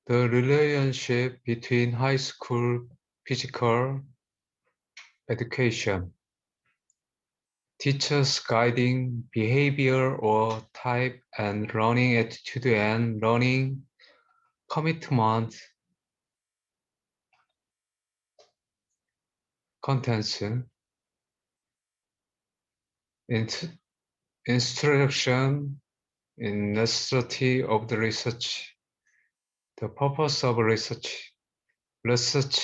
The relationship between high school physical education, teachers guiding behavior or type, and learning attitude and learning commitment contents, instruction in necessity of the research, the purpose of research method,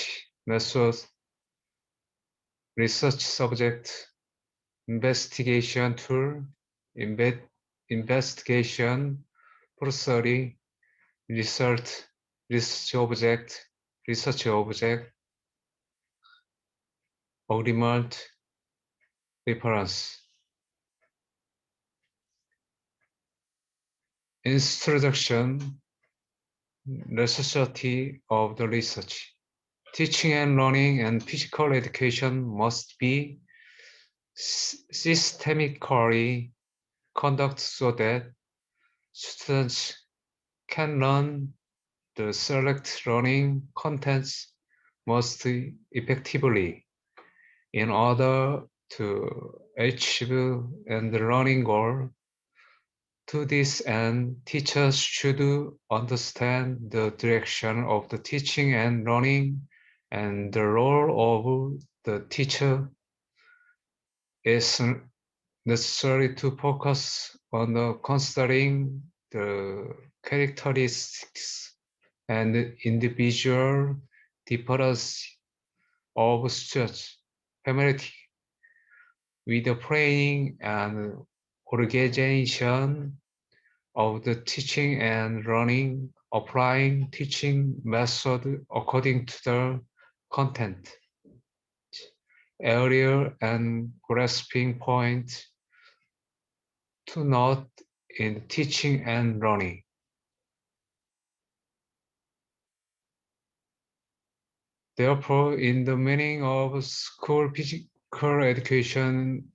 research subject, investigation tool, investigation procedure, research object, agreement, reference. Introduction, necessity of the research. Teaching and learning and physical education must be systemically conducted so that students can learn the select learning contents most effectively in order to achieve and learning goal. To this end, teachers should understand the direction of the teaching and learning, and the role of the teacher is necessary to focus on considering the characteristics and individual difference of students, familiarity with the planning and organization of the teaching and learning, applying teaching method according to the content, area, and grasping point to note in teaching and learning. Therefore, in the meaning of school physical education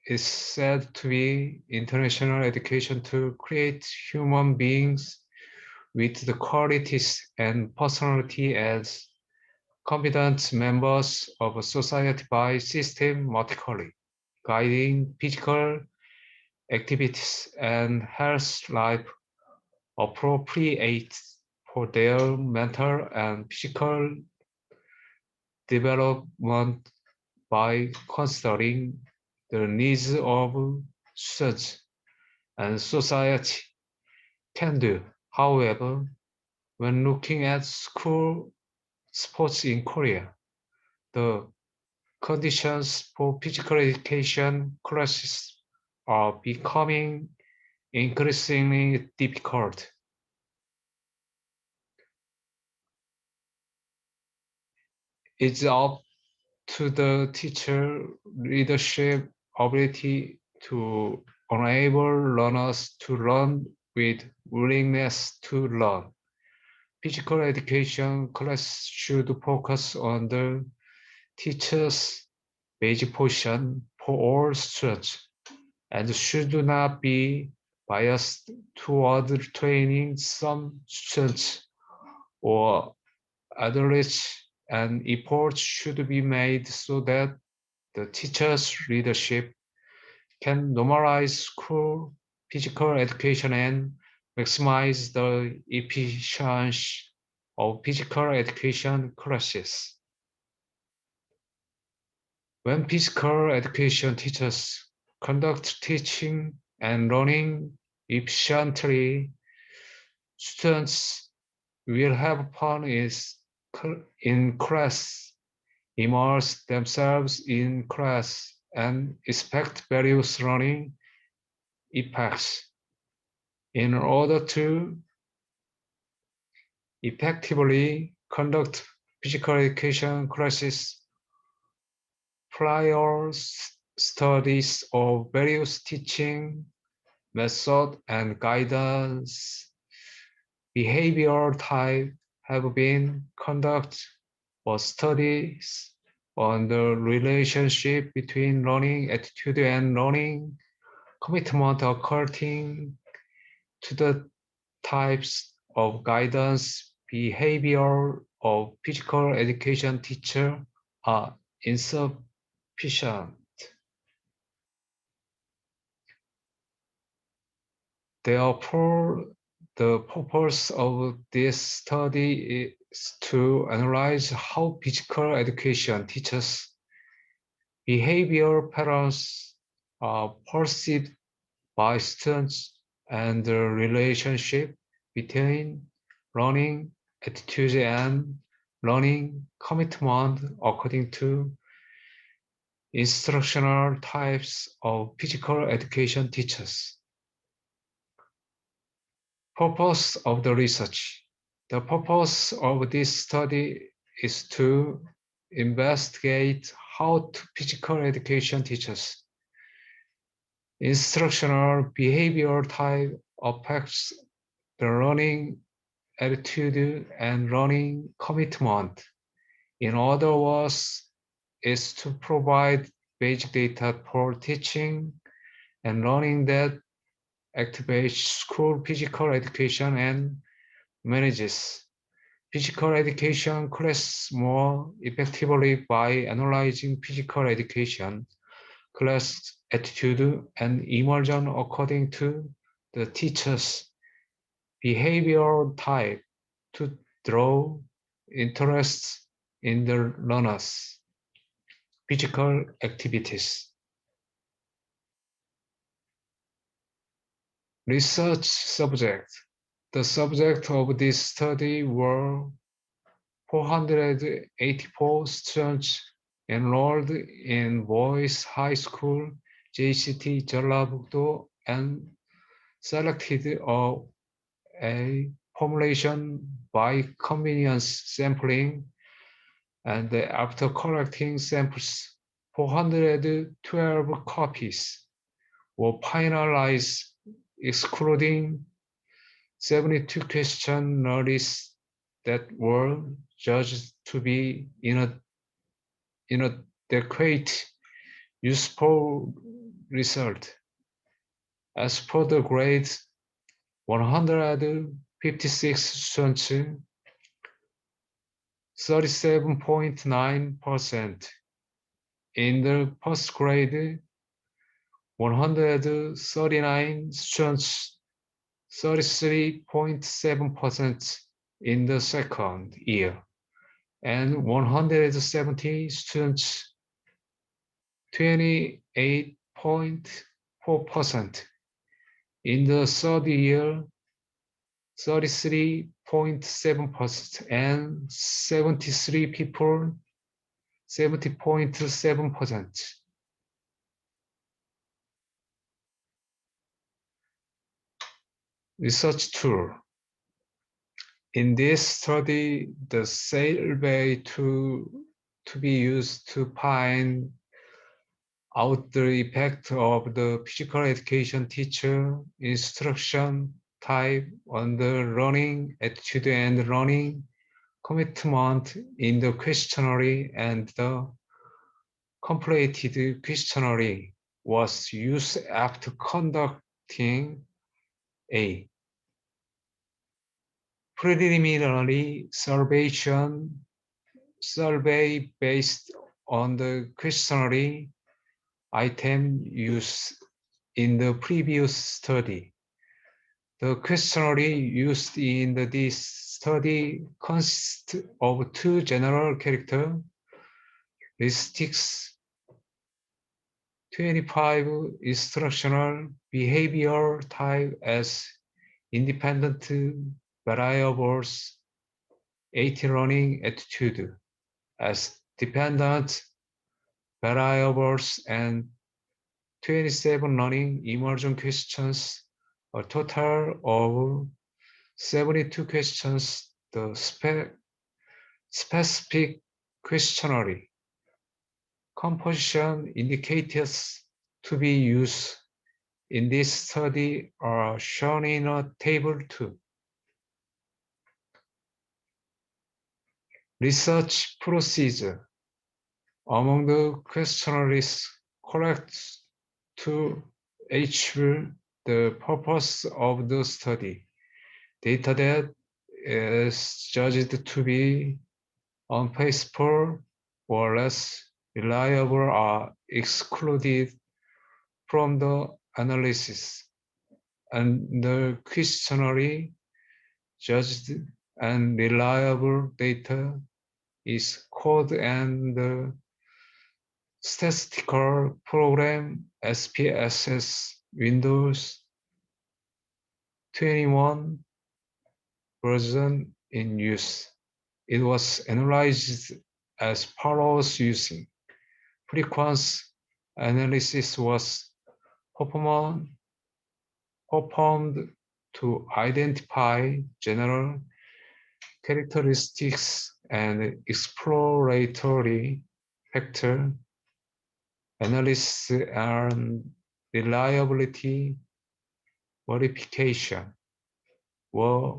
is said to be international education to create human beings with the qualities and personality as competent members of a society by systematically guiding physical activities and health life appropriate for their mental and physical development by considering the needs of students and society can do. However, when looking at school sports in Korea, the conditions for physical education classes are becoming increasingly difficult. It's up to the teacher leadership ability to enable learners to learn with willingness to learn. Physical education class should focus on the teacher's basic portion for all students and should not be biased toward training some students or others, and efforts should be made so that the teacher's leadership can normalize school physical education and maximize the efficiency of physical education classes. When physical education teachers conduct teaching and learning efficiently, students will have fun in class, immerse themselves in class, and expect various learning effects. In order to effectively conduct physical education classes, prior studies of various teaching method and guidance behavioral type have been conducted, or studies on the relationship between learning attitude and learning commitment according to the types of guidance behavior of physical education teacher are insufficient. Therefore, the purpose of this study is to analyze how physical education teachers' behavior patterns are perceived by students and the relationship between learning attitudes and learning commitment according to instructional types of physical education teachers. Purpose of the research. The purpose of this study is to investigate how physical education teachers' instructional behavior type affects the learning attitude and learning commitment. In other words, is to provide basic data for teaching and learning that activates school physical education and manages physical education class more effectively by analyzing physical education class attitude and immersion according to the teacher's behavioral type to draw interest in the learner's physical activities. Research subject. The subject of this study were 484 students enrolled in Boys High School, JCT 전라북도, and selected a formulation by convenience sampling, and after collecting samples, 412 copies were finalized, excluding 72 questionnaires that were judged to be inadequate, useful result. As per the grades, 156 students, 37.9%. In the first grade, 139 students, 33.7% in the second year, and 170 students, 28.4%. In the third year, 33.7%, and 73 people, 70.7%. Research tool. In this study, the survey to be used to find out the effect of the physical education teacher instruction type on the learning attitude and learning commitment in the questionnaire, and the completed questionnaire was used after conducting a preliminary survey based on the questionnaire item used in the previous study. The questionnaire used in this study consists of two general characteristics, 25 instructional behavior type as independent variables, 80 learning attitude as dependent variables, and 27 learning immersion questions, a total of 72 questions. The specific questionnaire composition indicators to be used in this study are shown in a table 2. Research procedure. Among the questionnaires correct to achieve the purpose of the study, data that is judged to be unfaithful or less reliable are excluded from the analysis, and the questionnaire judged and reliable data is code and the statistical program SPSS Windows 21 version in use. It was analyzed as follows using frequency analysis was performed to identify general characteristics and exploratory factor analysis and reliability verification were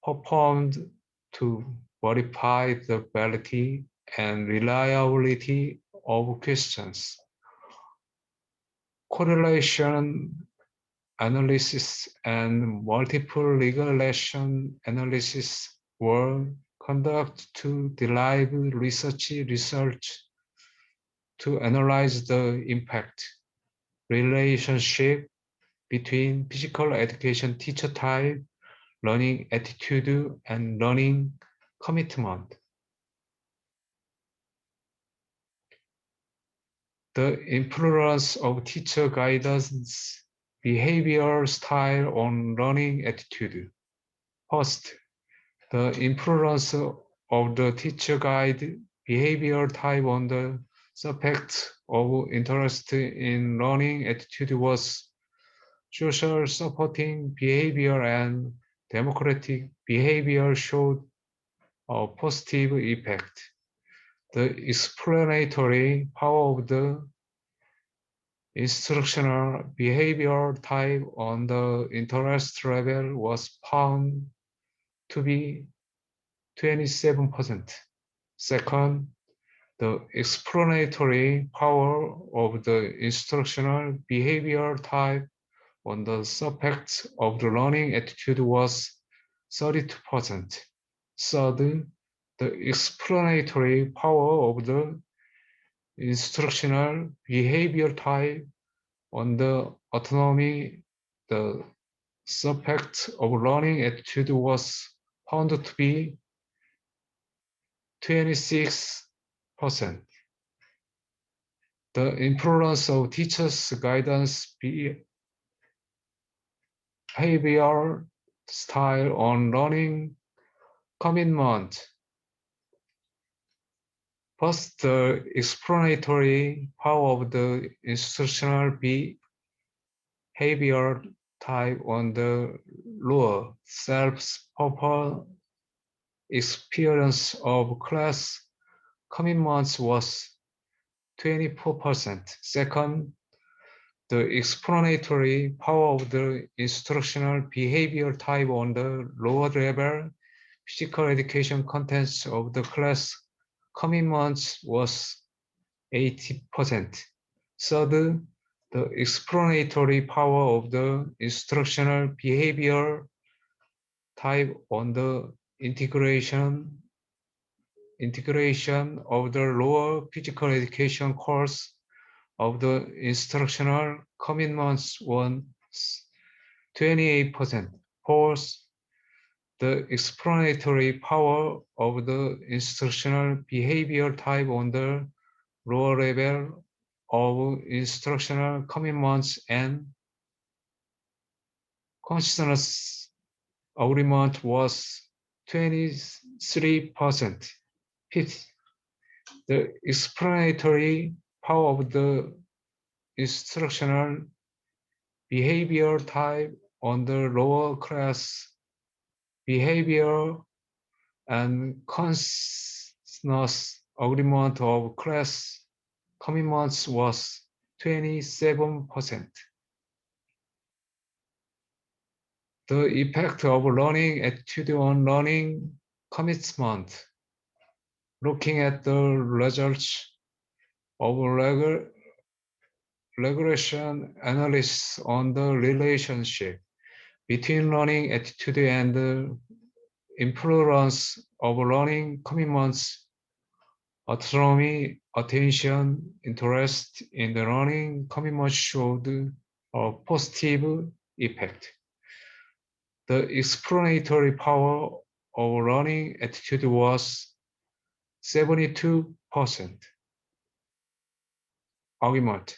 performed to verify the validity and reliability of questions. Correlation analysis and multiple regression analysis were conducted to derive research to analyze the impact relationship between physical education teacher type, learning attitude, and learning commitment. The influence of teacher guidance behavior style on learning attitude. First, the influence of the teacher guide behavior type on the subject of interest in learning attitude was social supporting behavior and democratic behavior showed a positive effect. The explanatory power of the instructional behavior type on the interest level was found to be 27%. Second, the explanatory power of the instructional behavior type on the subject of the learning attitude was 32%. Third, the explanatory power of the instructional behavior type on the autonomy, the subject of learning attitude was found to be 26%. The influence of teachers' guidance behavior style on learning commitment. First, the explanatory power of the instructional behavior type on the lower self-purpose experience of class commitments was 24%. Second, the explanatory power of the instructional behavior type on the lower level physical education contents of the class commitments was 80%. Third, the explanatory power of the instructional behavior type on the integration of the lower physical education course of the instructional commitments was 28%. Fourth, the explanatory power of the instructional behavior type on the lower level of instructional commitments and consciousness agreement was 23%. Fifth, the explanatory power of the instructional behavior type on the lower class behavior and consciousness agreement of class commitments was 27%. The effect of learning attitude on learning commitment. Looking at the results of regression analysis on the relationship between learning attitude and influence of learning commitments, autonomy, attention, interest in the learning commitment showed a positive effect. The explanatory power of learning attitude was 72%. Argument.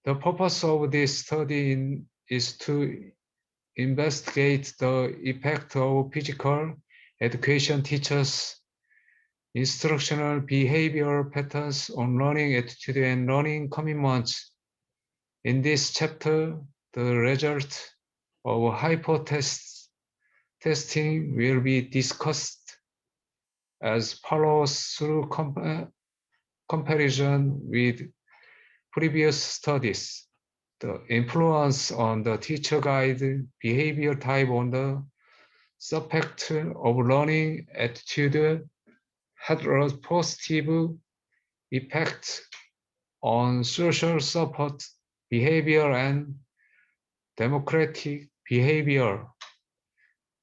The purpose of this study is to investigate the effect of physical education teachers' instructional behavior patterns on learning attitude and learning commitments. In this chapter, the result of hypothesis testing will be discussed as follows through comparison with previous studies. The influence on the teacher guide behavior type on the subject of learning attitude had a positive effect on social support behavior and democratic behavior.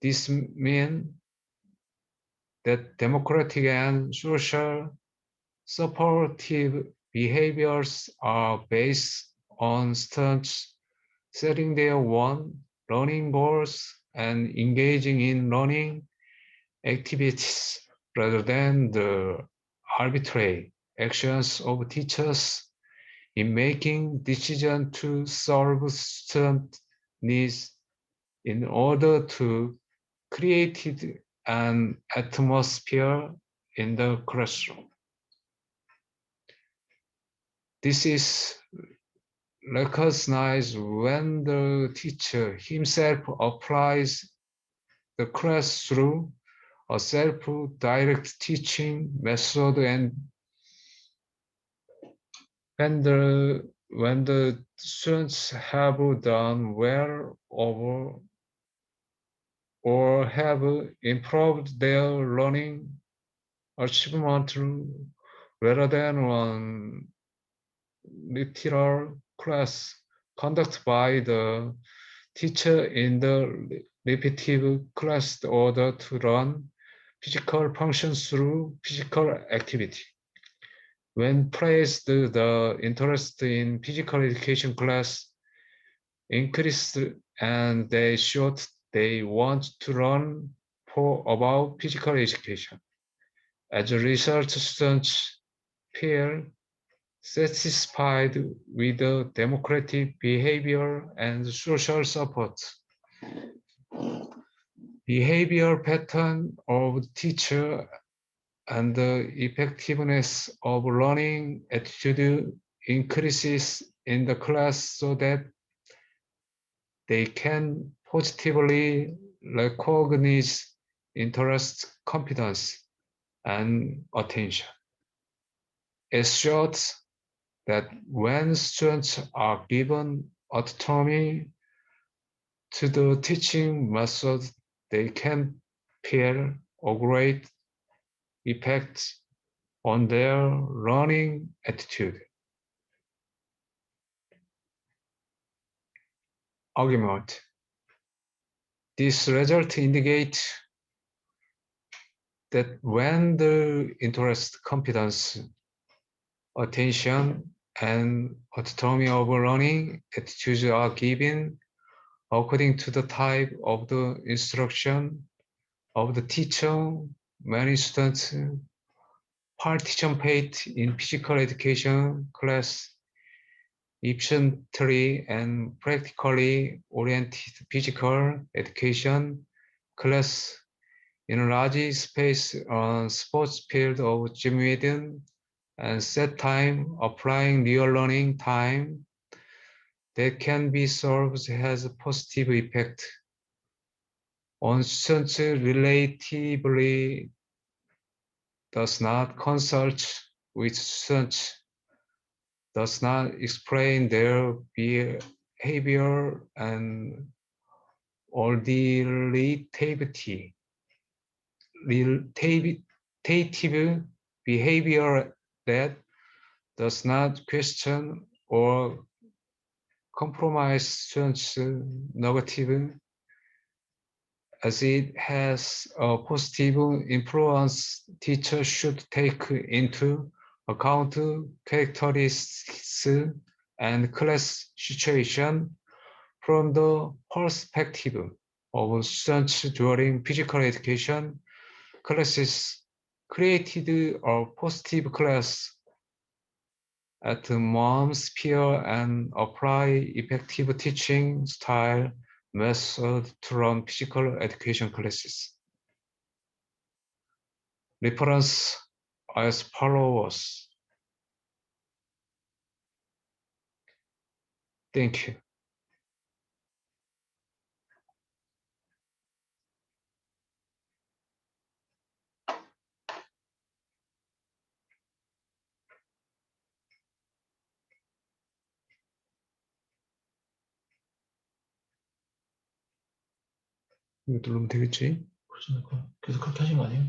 This means that democratic and social supportive behaviors are based on students setting their own learning goals and engaging in learning activities rather than the arbitrary actions of teachers in making decisions to solve student needs in order to create an atmosphere in the classroom. This is recognized when the teacher himself applies the class through a self-direct teaching method and when the students have done well or have improved their learning achievement rather than on literal class conducted by the teacher in the repetitive class in order to run physical functions through physical activity. When praised, the interest in physical education class increased and they showed they want to learn more about physical education. As a result, students feel satisfied with the democratic behavior and social support. Behavior pattern of teacher and the effectiveness of learning attitude increases in the class so that they can positively recognize interest, competence, and attention. It shows that when students are given autonomy to the teaching method, they can feel a great effect on their learning attitude. Argument. This result indicates that when the interest, competence, attention, and autonomy of learning attitudes are given according to the type of the instruction of the teacher, many students participate in physical education class, efficiently and practically oriented physical education class in a large space on sports field of gymnasium and set time applying real learning time that can be solved has a positive effect on students relatively does not consult with students, does not explain their behavior and relative behavior that does not question or compromise students' negative as it has a positive influence, teachers should take into account characteristics and class situation from the perspective of students during physical education classes created a positive class atmosphere and apply effective teaching style method to run physical education classes. Reference as follows. Thank you. 이거 누르면 되겠지? 그러시니까 계속 그렇게 하신 거 아니에요?